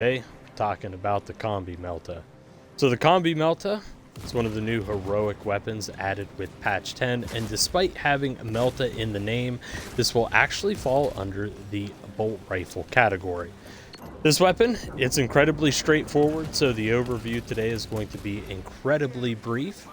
Today, talking about the Combi-Melta. So the Combi-Melta is one of the new heroic weapons added with patch 10, and despite having Melta in the name, this will actually fall under the bolt rifle category. This weapon, it's incredibly straightforward, so the overview today is going to be incredibly brief.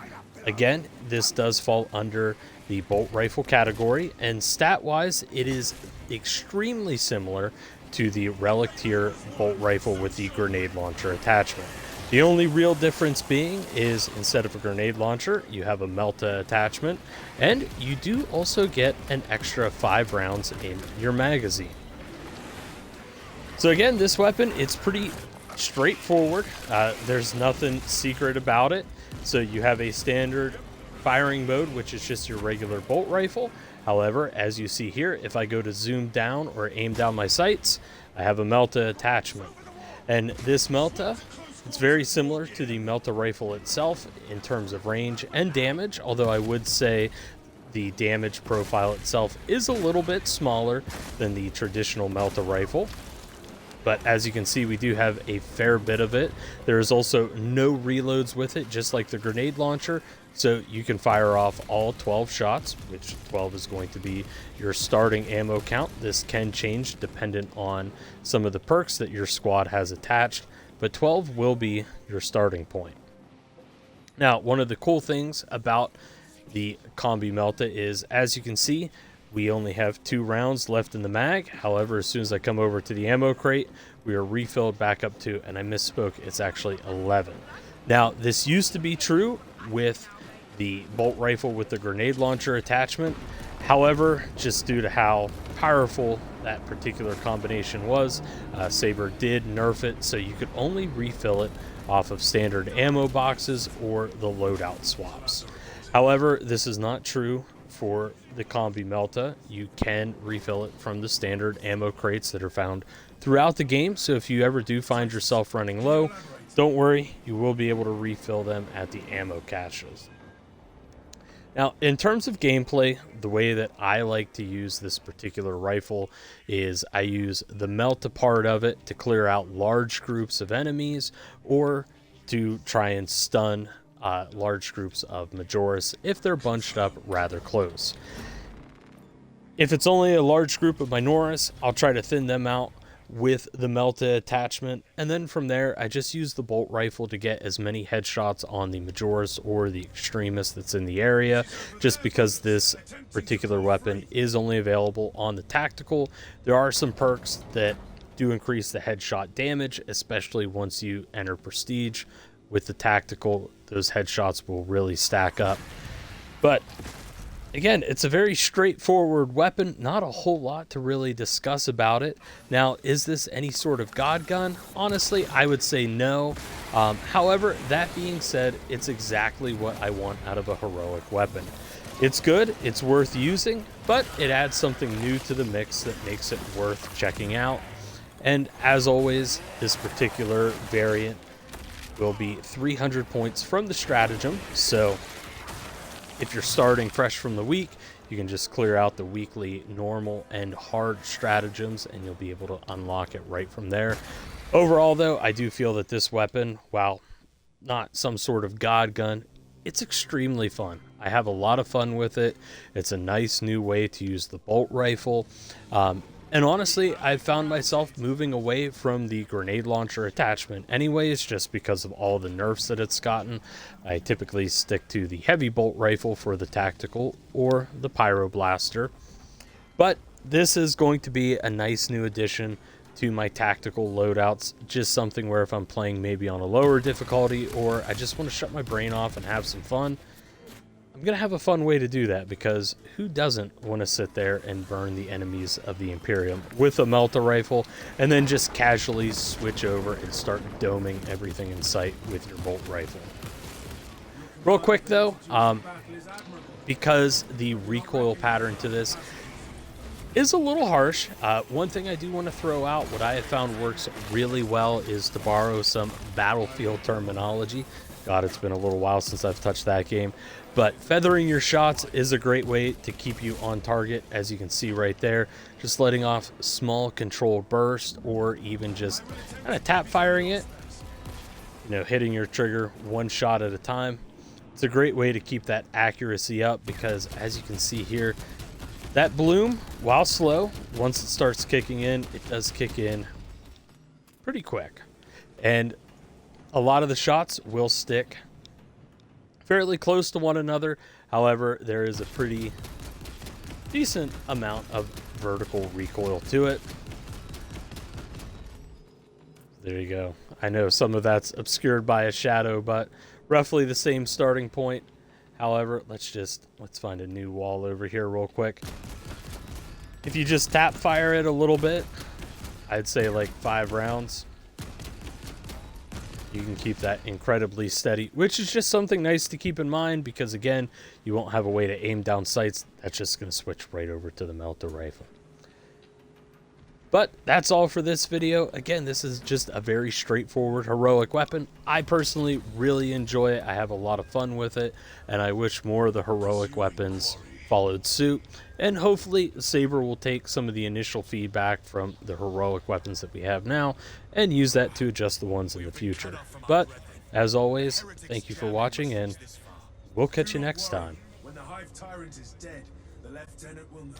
Again, this does fall under the bolt rifle category, and stat-wise, it is extremely similar to the relic tier bolt rifle with the grenade launcher attachment. The only real difference being is instead of a grenade launcher, you have a Melta attachment, and you do also get an extra 5 rounds in your magazine. So again, this weapon, it's pretty straightforward. There's nothing secret about it. So you have a standard firing mode, which is just your regular bolt rifle. However, as you see here, if I go to zoom down or aim down my sights, I have a Melta attachment. And this Melta, it's very similar to the Melta rifle itself in terms of range and damage, although I would say the damage profile itself is a little bit smaller than the traditional Melta rifle. But as you can see, we do have a fair bit of it. There is also no reloads with it, just like the grenade launcher. So you can fire off all 12 shots, which 12 is going to be your starting ammo count. This can change dependent on some of the perks that your squad has attached, but 12 will be your starting point. Now, one of the cool things about the Combi-Melta is, as you can see, we only have 2 rounds left in the mag. However, as soon as I come over to the ammo crate, we are refilled back up to, and I misspoke, it's actually 11. Now, this used to be true with the bolt rifle with the grenade launcher attachment. However, just due to how powerful that particular combination was, Saber did nerf it, so you could only refill it off of standard ammo boxes or the loadout swaps. However, this is not true for the Combi-Melta. You can refill it from the standard ammo crates that are found throughout the game, so if you ever do find yourself running low, don't worry, you will be able to refill them at the ammo caches. Now, in terms of gameplay, the way that I like to use this particular rifle is I use the Melta part of it to clear out large groups of enemies or to try and stun large groups of Majoris if they're bunched up rather close. If it's only a large group of Minoris, I'll try to thin them out with the Melta attachment, and then from there I just use the bolt rifle to get as many headshots on the Majoris or the extremist that's in the area, just because this particular weapon is only available on the tactical. There are some perks that do increase the headshot damage, especially once you enter prestige. With the tactical, those headshots will really stack up. But again, it's a very straightforward weapon, not a whole lot to really discuss about it. Now, is this any sort of god gun? Honestly, I would say no. However, that being said, it's exactly what I want out of a heroic weapon. It's good, it's worth using, but it adds something new to the mix that makes it worth checking out. And as always, this particular variant will be 300 points from the stratagem, so if you're starting fresh from the week, you can just clear out the weekly normal and hard stratagems and you'll be able to unlock it right from there. Overall though, I do feel that this weapon, while not some sort of god gun, it's extremely fun. I have a lot of fun with it. It's a nice new way to use the bolt rifle. And honestly, I've found myself moving away from the grenade launcher attachment anyways, just because of all the nerfs that it's gotten. I typically stick to the heavy bolt rifle for the tactical or the pyro blaster. But this is going to be a nice new addition to my tactical loadouts. Just something where if I'm playing maybe on a lower difficulty or I just want to shut my brain off and have some fun, I'm going to have a fun way to do that, because who doesn't want to sit there and burn the enemies of the Imperium with a Melta rifle and then just casually switch over and start doming everything in sight with your bolt rifle. Real quick though, because the recoil pattern to this is a little harsh, one thing I do want to throw out, what I have found works really well, is to borrow some battlefield terminology. God, it's been a little while since I've touched that game. But feathering your shots is a great way to keep you on target, as you can see right there. Just letting off small controlled bursts, or even just kind of tap firing it. You know, hitting your trigger one shot at a time. It's a great way to keep that accuracy up, because as you can see here, that bloom, while slow, once it starts kicking in, it does kick in pretty quick. And a lot of the shots will stick fairly close to one another. However, there is a pretty decent amount of vertical recoil to it. There you go. I know some of that's obscured by a shadow, but roughly the same starting point. However, let's find a new wall over here real quick. If you just tap fire it a little bit, I'd say like 5 rounds, you can keep that incredibly steady, which is just something nice to keep in mind, because again, you won't have a way to aim down sights. That's just going to switch right over to the Melta rifle. But that's all for this video. Again, this is just a very straightforward heroic weapon. I personally really enjoy it. I have a lot of fun with it, and I wish more of the heroic weapons followed suit. And hopefully Saber will take some of the initial feedback from the heroic weapons that we have now and use that to adjust the ones in the future. But as always, thank you for watching, and we'll catch you next time. When the Hive Tyrant is dead, the Lieutenant will know.